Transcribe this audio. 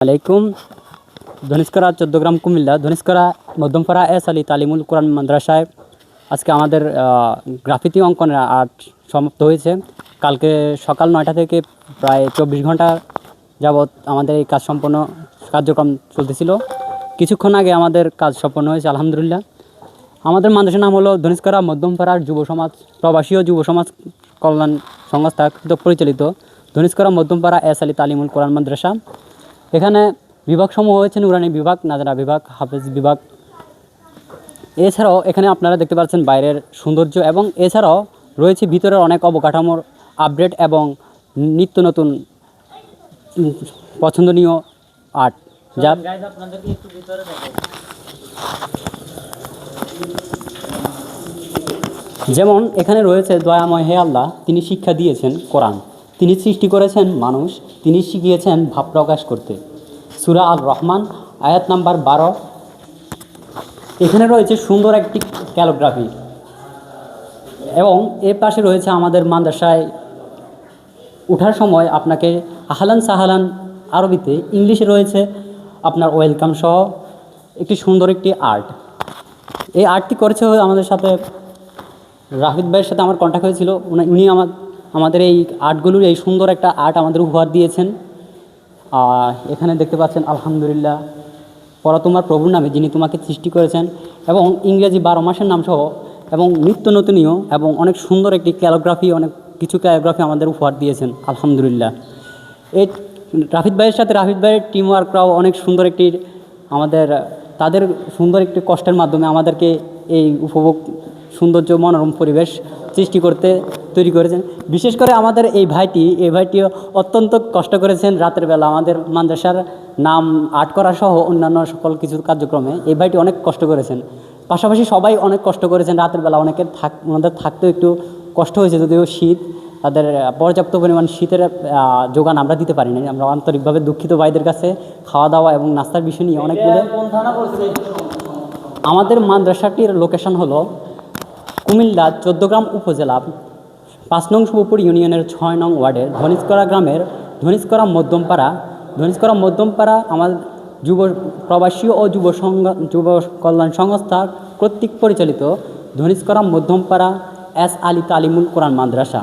আলাইকুম। ধনিষ্করা 14 গ্রাম কুমিল্লা ধনিষ্করা মধ্যমপাড়া এস আলী তালিমুল কোরআন মাদ্রাসায় আজকে আমাদের গ্রাফিতি অঙ্কনের আর্ট সমাপ্ত হয়েছে। কালকে সকাল 9টা থেকে প্রায় 24 ঘন্টা যাবৎ আমাদের এই কাজ সম্পন্ন কার্যক্রম চলতেছিল। কিছুক্ষণ আগে আমাদের কাজ সম্পন্ন হয়েছে আলহামদুলিল্লাহ। আমাদের মাদ্রাসার নাম হলো ধনিষ্করা মধ্যমপাড়ার যুব সমাজ প্রবাসী ও যুব সমাজ কল্যাণ সংস্থা কর্তৃক পরিচালিত ধনিষ্করা মধ্যমপাড়া এস আলী তালিমুল কোরআন মাদ্রাসা। এখানে বিভাগসমূহ হয়েছে নুরানি বিভাগ, নাজারা বিভাগ, হাফেজ বিভাগ। এছাড়াও এখানে আপনারা দেখতে পাচ্ছেন বাইরের সৌন্দর্য এবং এছাড়াও রয়েছে ভিতরের অনেক অবকাঠামোর আপডেট এবং নিত্য নতুন পছন্দনীয় আর্ট। যা যেমন এখানে রয়েছে দয়াময় হে আল্লাহ, তিনি শিক্ষা দিয়েছেন কোরআন, তিনি সৃষ্টি করেছেন মানুষ, তিনি শিখিয়েছেন ভাব প্রকাশ করতে। সূরা আল রহমান আয়াত নাম্বার 12। এখানে রয়েছে সুন্দর একটি ক্যালিগ্রাফি এবং এর পাশে রয়েছে আমাদের মাদ্রাসায় ওঠার সময় আপনাকে আহলান সাহালান আরবিতে, ইংলিশে রয়েছে আপনার ওয়েলকাম সহ একটি সুন্দর একটি আর্ট। এই আর্টটি করেছে আমাদের সাথে রাফিদ ভাইয়ের সাথে আমার কন্ট্যাক্ট হয়েছিল। উনি আমাদের এই আর্টগুলোর এই সুন্দর একটা আর্ট আমাদের উপহার দিয়েছেন। এখানে দেখতে পাচ্ছেন আলহামদুলিল্লাহ, পড়া তোমার প্রভুর নামে যিনি তোমাকে সৃষ্টি করেছেন, এবং ইংরেজি 12 মাসের নাম সহ এবং নিত্য নতুনীয় এবং অনেক সুন্দর একটি ক্যালিগ্রাফি, অনেক কিছু ক্যালিগ্রাফি আমাদের উপহার দিয়েছেন আলহামদুলিল্লাহ। এই রাফিদ ভাইয়ের টিম ওয়ার্করাও অনেক সুন্দর একটি তাদের সুন্দর একটি কষ্টের মাধ্যমে আমাদেরকে এই উপভোগ সৌন্দর্য মনোরম পরিবেশ সৃষ্টি করতে তৈরি করেছেন। বিশেষ করে আমাদের এই ভাইটিও অত্যন্ত কষ্ট করেছেন। রাতের বেলা আমাদের মাদ্রাসার নাম আর্ট করা সহ অন্যান্য সকল কিছু কার্যক্রমে এই ভাইটি অনেক কষ্ট করেছেন। পাশাপাশি সবাই অনেক কষ্ট করেছেন রাতের বেলা। ওনাদের থাকতেও একটু কষ্ট হয়েছে, যদিও শীত, তাদের পর্যাপ্ত পরিমাণ শীতের যোগান আমরা দিতে পারি না। আমরা আন্তরিকভাবে দুঃখিত ভাইদের কাছে। খাওয়া দাওয়া এবং নাস্তার বিষয় নিয়ে অনেকগুলো। আমাদের মাদ্রাসাটির লোকেশন হলো কুমিল্লা 14 গ্রাম উপজেলা 5 নং শিবপুর ইউনিয়নের 6 নং ওয়ার্ডের ধনিষ্করা গ্রামের ধনিষ্করা মধ্যমপাড়া আমার যুব প্রবাসী ও যুব কল্যাণ সংস্থা কর্তৃক পরিচালিত ধনিষ্করা মধ্যমপাড়া এস আলী তালিমুল কোরআন মাদ্রাসা।